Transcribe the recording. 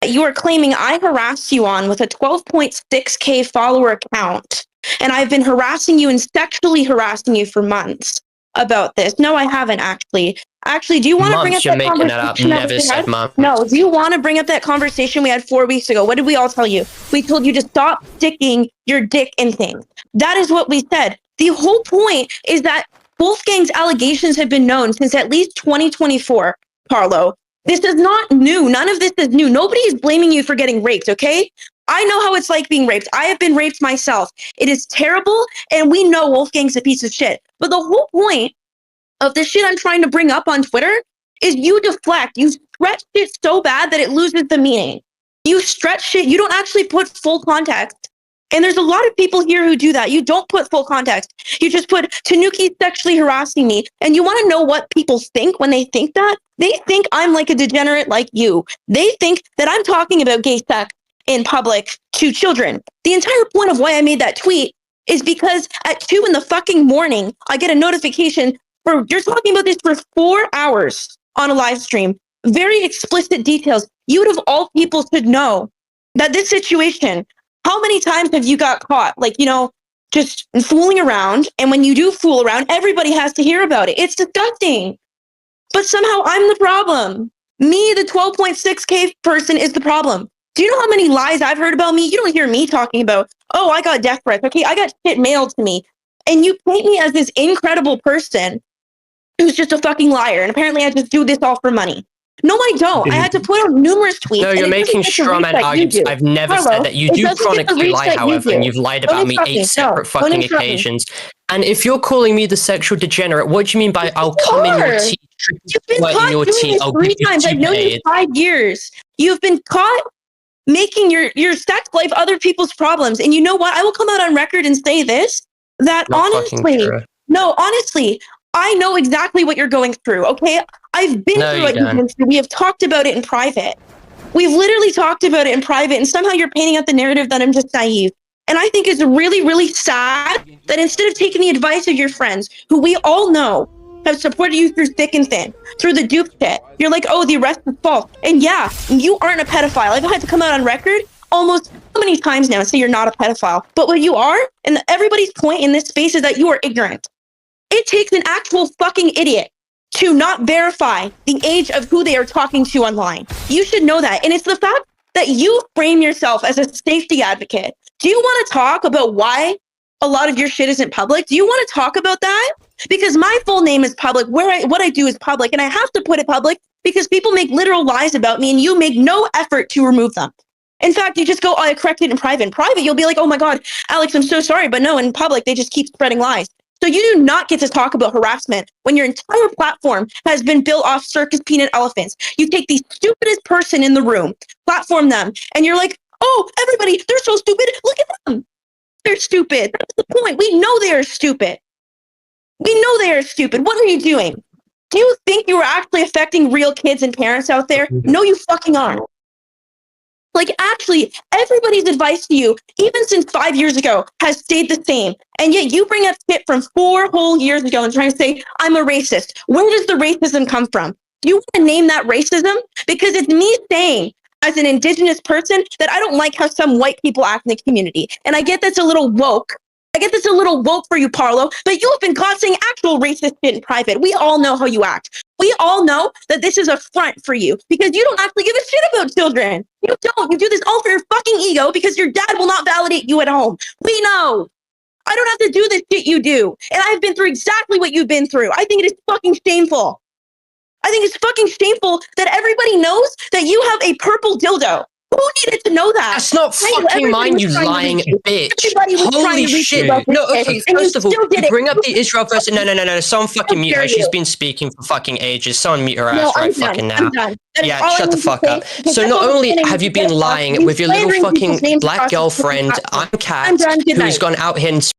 you are claiming I harassed you on with a 12.6K follower account, and I've been harassing you and sexually harassing you for months about this. No, I haven't actually. Actually, do you want to bring up You're that making that up. conversation that Never we said had? months. No, do you want to bring up that conversation we had 4 weeks ago? What did we all tell you? We told you to stop sticking your dick in things. That is what we said. The whole point is that Wolfgang's allegations have been known since at least 2024, Parlo. This is not new. None of this is new. Nobody is blaming you for getting raped, okay? I know how it's like being raped. I have been raped myself. It is terrible, and we know Wolfgang's a piece of shit. But the whole point of the shit I'm trying to bring up on Twitter is you deflect. You stretch it so bad that it loses the meaning. You stretch shit. You don't actually put full context. And there's a lot of people here who do that. You don't put full context. You just put Tanuki sexually harassing me. And you want to know what people think when they think that? They think I'm like a degenerate like you. They think that I'm talking about gay sex in public to children. The entire point of why I made that tweet is because at 2 in the fucking morning, I get a notification for you're talking about this for 4 hours on a live stream. Very explicit details. You would have all people should know that this situation, how many times have you got caught? Like, you know, just fooling around. And when you do fool around, everybody has to hear about it. It's disgusting. But somehow I'm the problem. Me, the 12.6K person, is the problem. Do you know how many lies I've heard about me? You don't hear me talking about, oh, I got death threats. Okay, I got shit mailed to me. And you paint me as this incredible person who's just a fucking liar. And apparently I just do this all for money. No, I don't. I had to put out numerous tweets. No, you're making straw man arguments. I've never said that. You do chronically lie, however, and you've lied about me 8 separate fucking occasions. And if you're calling me the sexual degenerate, what do you mean by I'll come in your tea, you've been caught doing this 3 times. I've known you 5 years. You've been caught making your sex life other people's problems. And you know what? I will come out on record and say this, that honestly, I know exactly what you're going through, okay? I've been through what you've been through. We have talked about it in private. We've literally talked about it in private, and somehow you're painting out the narrative that I'm just naive. And I think it's really, really sad that instead of taking the advice of your friends, who we all know have supported you through thick and thin, through the dupe shit, you're like, oh, the arrest is false. And yeah, you aren't a pedophile. I've had to come out on record almost how many times now and say you're not a pedophile. But what you are, and everybody's point in this space is that you are ignorant. It takes an actual fucking idiot to not verify the age of who they are talking to online. You should know that. And it's the fact that you frame yourself as a safety advocate. Do you want to talk about why a lot of your shit isn't public? Do you want to talk about that? Because my full name is public. What I do is public, and I have to put it public because people make literal lies about me, and you make no effort to remove them. In fact, you just go, oh, I corrected in private. In private, you'll be like, oh my God, Alex, I'm so sorry. But no, in public, they just keep spreading lies. So you do not get to talk about harassment when your entire platform has been built off circus peanut elephants. You take the stupidest person in the room, platform them, and you're like, oh, everybody, they're so stupid. Look at them. They're stupid. That's the point. We know they are stupid. We know they are stupid. What are you doing? Do you think you are actually affecting real kids and parents out there? No, you fucking aren't. Like, actually, everybody's advice to you, even since 5 years ago, has stayed the same. And yet you bring up shit from 4 whole years ago and trying to say, I'm a racist. Where does the racism come from? Do you want to name that racism? Because it's me saying, as an indigenous person, that I don't like how some white people act in the community. And I get that's a little woke. I get that's a little woke for you, Parlo, but you have been caught saying actual racist shit in private. We all know how you act. We all know that this is a front for you because you don't actually give a shit about children. You don't. You do this all for your fucking ego because your dad will not validate you at home. We know. I don't have to do this shit you do. And I've been through exactly what you've been through. I think it is fucking shameful. I think it's fucking shameful that everybody knows that you have a purple dildo. Who needed to know that? That's not fucking mine, you lying bitch. Holy shit. No, okay, first of all, you bring up the Israel person. No. Someone fucking mute her. She's been speaking for fucking ages. Someone mute her ass right fucking now. Yeah, shut the fuck up. So not only have you been lying with your little fucking black girlfriend, I'm Kat, who's gone out here and